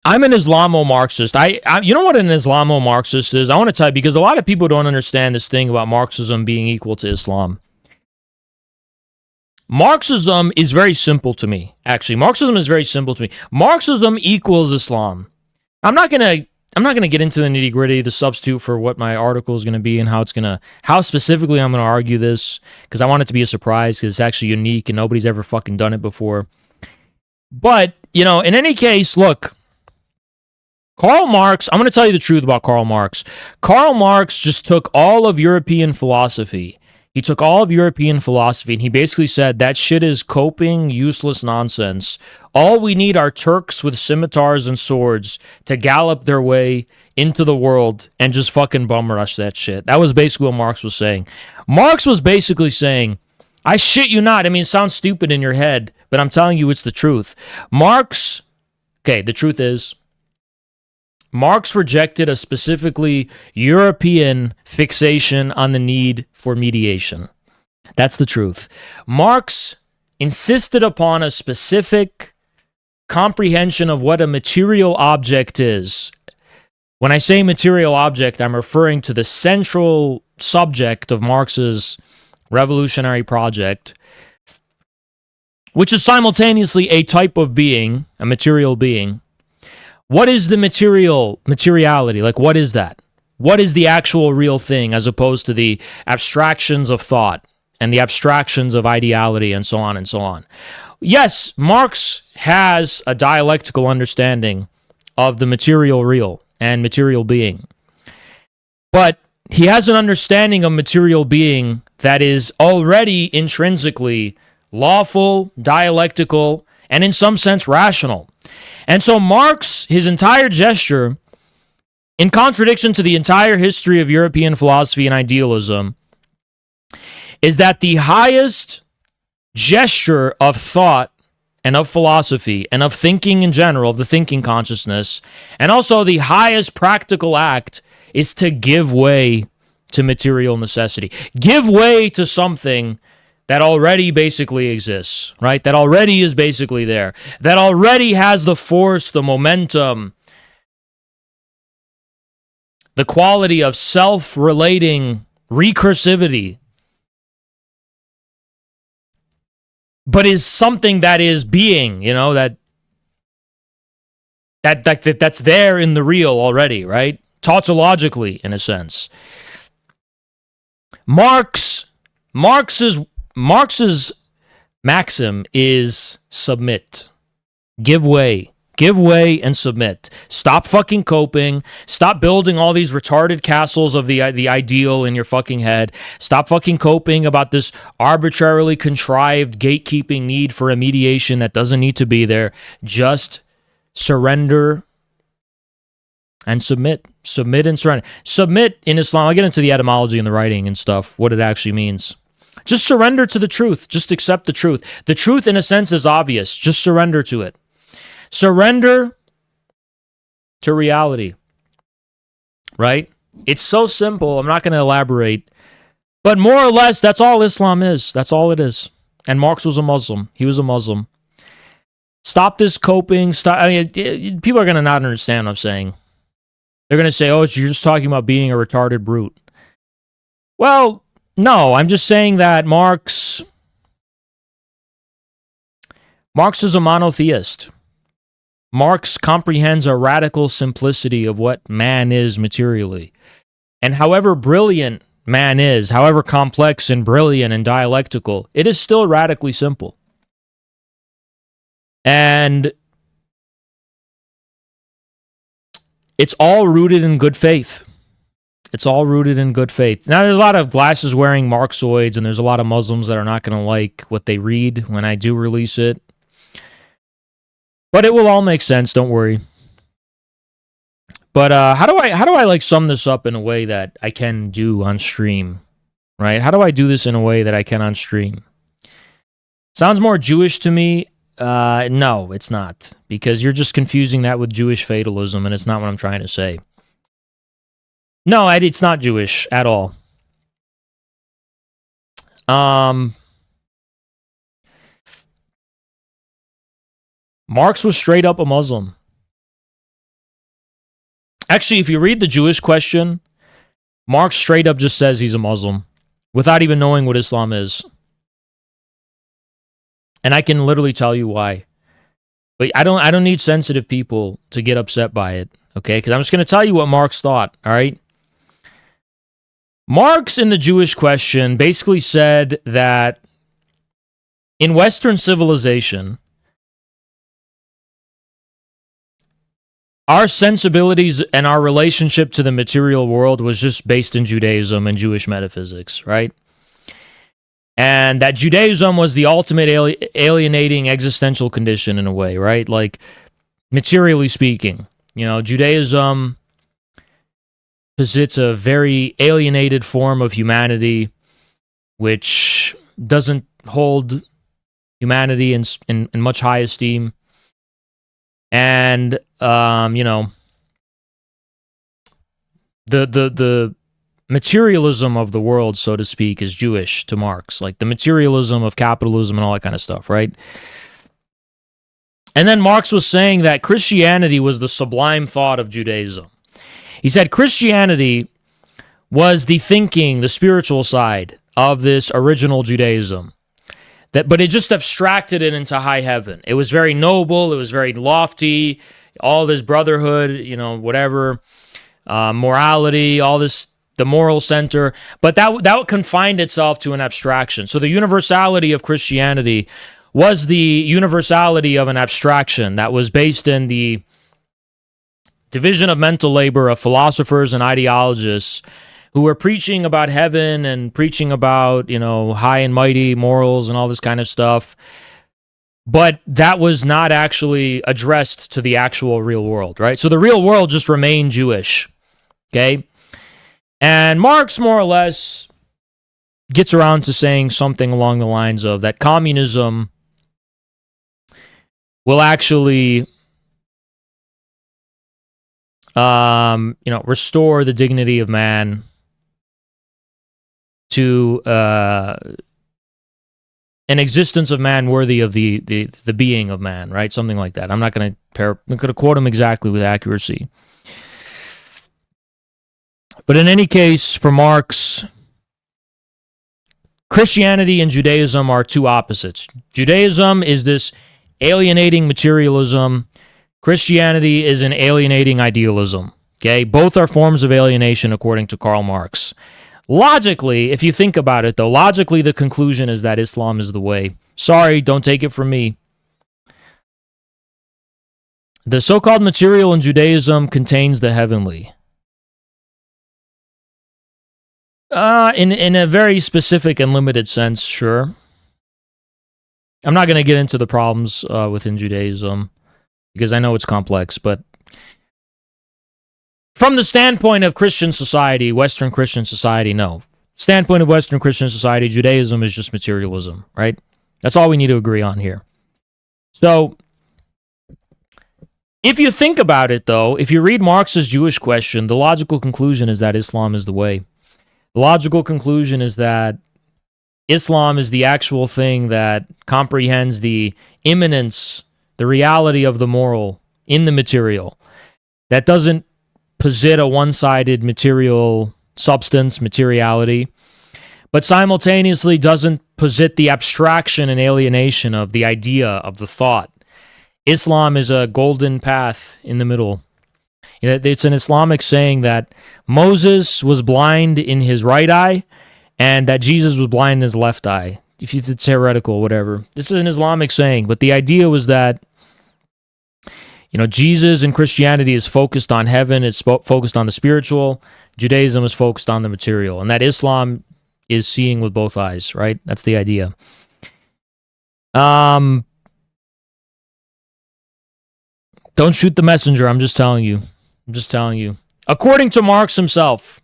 I'm an Islamo-Marxist. You know what an Islamo-Marxist is? I want to tell you, because a lot of people don't understand this thing about Marxism being equal to Islam. Marxism is very simple to me, actually. Marxism is very simple to me. Marxism equals Islam. I'm not gonna get into the nitty gritty, the substitute for what my article is gonna be and how specifically I'm gonna argue this, because I want it to be a surprise, because it's actually unique and nobody's ever fucking done it before. But, in any case, look, Karl Marx, I'm gonna tell you the truth about Karl Marx. Karl Marx just took all of European philosophy. He took all of European philosophy and he basically said that shit is coping, useless nonsense. All we need are Turks with scimitars and swords to gallop their way into the world and just fucking bum rush that shit. That was basically what Marx was saying. Marx was basically saying, I shit you not. I mean, it sounds stupid in your head, but I'm telling you it's the truth. The truth is, Marx rejected a specifically European fixation on the need for mediation. That's the truth. Marx insisted upon a specific comprehension of what a material object is. When I say material object, I'm referring to the central subject of Marx's revolutionary project, which is simultaneously a type of being, a material being. What is the materiality? Like, what is that? What is the actual real thing, as opposed to the abstractions of thought and the abstractions of ideality and so on and so on? Yes, Marx has a dialectical understanding of the material real and material being. But he has an understanding of material being that is already intrinsically lawful, dialectical, and in some sense rational. And so Marx, his entire gesture, in contradiction to the entire history of European philosophy and idealism, is that the highest gesture of thought and of philosophy and of thinking in general, of the thinking consciousness, and also the highest practical act is to give way to material necessity. Give way to something that already basically exists, right? That already is basically there. That already has the force, the momentum, the quality of self-relating recursivity, but is something that is being, that's there in the real already, right? Tautologically, in a sense. Marx's maxim is submit. Give way and submit. Stop fucking coping. Stop building all these retarded castles of the ideal in your fucking head. Stop fucking coping about this arbitrarily contrived gatekeeping need for a mediation that doesn't need to be there. Just surrender and submit. Submit and surrender. Submit in Islam, I'll get into the etymology and the writing and stuff, what it actually means. Just surrender to the truth. Just accept the truth. The truth, in a sense, is obvious. Just surrender to it. Surrender to reality. Right? It's so simple. I'm not going to elaborate. But more or less, that's all Islam is. That's all it is. And Marx was a Muslim. He was a Muslim. Stop this coping. People are going to not understand what I'm saying. They're going to say, oh, you're just talking about being a retarded brute. Well, no, I'm just saying that Marx is a monotheist. Marx comprehends a radical simplicity of what man is materially. And however brilliant man is, however complex and brilliant and dialectical, it is still radically simple. And it's all rooted in good faith. It's all rooted in good faith. Now, there's a lot of glasses-wearing Marxoids, and there's a lot of Muslims that are not going to like what they read when I do release it. But it will all make sense, don't worry. But how do I like sum this up in a way that I can do on stream? Right? How do I do this in a way that I can on stream? Sounds more Jewish to me. No, it's not. Because you're just confusing that with Jewish fatalism, and it's not what I'm trying to say. No, it's not Jewish at all. Marx was straight up a Muslim. Actually, if you read the Jewish question, Marx straight up just says he's a Muslim without even knowing what Islam is. And I can literally tell you why. But I don't need sensitive people to get upset by it, okay? Because I'm just going to tell you what Marx thought, all right? Marx in the Jewish question basically said that in Western civilization, our sensibilities and our relationship to the material world was just based in Judaism and Jewish metaphysics, right? And that Judaism was the ultimate alienating existential condition in a way, right? Like, materially speaking, Judaism posits a very alienated form of humanity, which doesn't hold humanity in much high esteem. And, the materialism of the world, so to speak, is Jewish to Marx, like the materialism of capitalism and all that kind of stuff, right? And then Marx was saying that Christianity was the sublime thought of Judaism. He said Christianity was the thinking, the spiritual side of this original Judaism. But it just abstracted it into high heaven. It was very noble, it was very lofty, all this brotherhood, whatever, morality, all this, the moral center, but that confined itself to an abstraction. So the universality of Christianity was the universality of an abstraction that was based in the division of mental labor of philosophers and ideologists who were preaching about heaven and preaching about, high and mighty morals and all this kind of stuff. But that was not actually addressed to the actual real world, right? So the real world just remained Jewish, okay? And Marx, more or less, gets around to saying something along the lines of that communism will actually, restore the dignity of man to an existence of man worthy of the being of man, right? Something like that. I'm not going to quote him exactly with accuracy. But in any case, for Marx, Christianity and Judaism are two opposites. Judaism is this alienating materialism. Christianity is an alienating idealism. Okay, both are forms of alienation according to Karl Marx. Logically, if you think about it, though, logically the conclusion is that Islam is the way. Sorry, don't take it from me. The so-called material in Judaism contains the heavenly. In a very specific and limited sense, sure. I'm not going to get into the problems within Judaism because I know it's complex, but from the standpoint of Christian society, Western Christian society, no. Standpoint of Western Christian society, Judaism is just materialism, right? That's all we need to agree on here. So, if you think about it, though, if you read Marx's Jewish question, the logical conclusion is that Islam is the way. The logical conclusion is that Islam is the actual thing that comprehends the immanence, the reality of the moral in the material. That doesn't posit a one-sided material substance, materiality, but simultaneously doesn't posit the abstraction and alienation of the idea, of the thought. Islam is a golden path in the middle. It's an Islamic saying that Moses was blind in his right eye and that Jesus was blind in his left eye. If it's heretical, whatever. This is an Islamic saying, but the idea was that Jesus in Christianity is focused on heaven, it's focused on the spiritual. Judaism is focused on the material, and that Islam is seeing with both eyes, right? That's the idea. Don't shoot the messenger, I'm just telling you. According to Marx himself,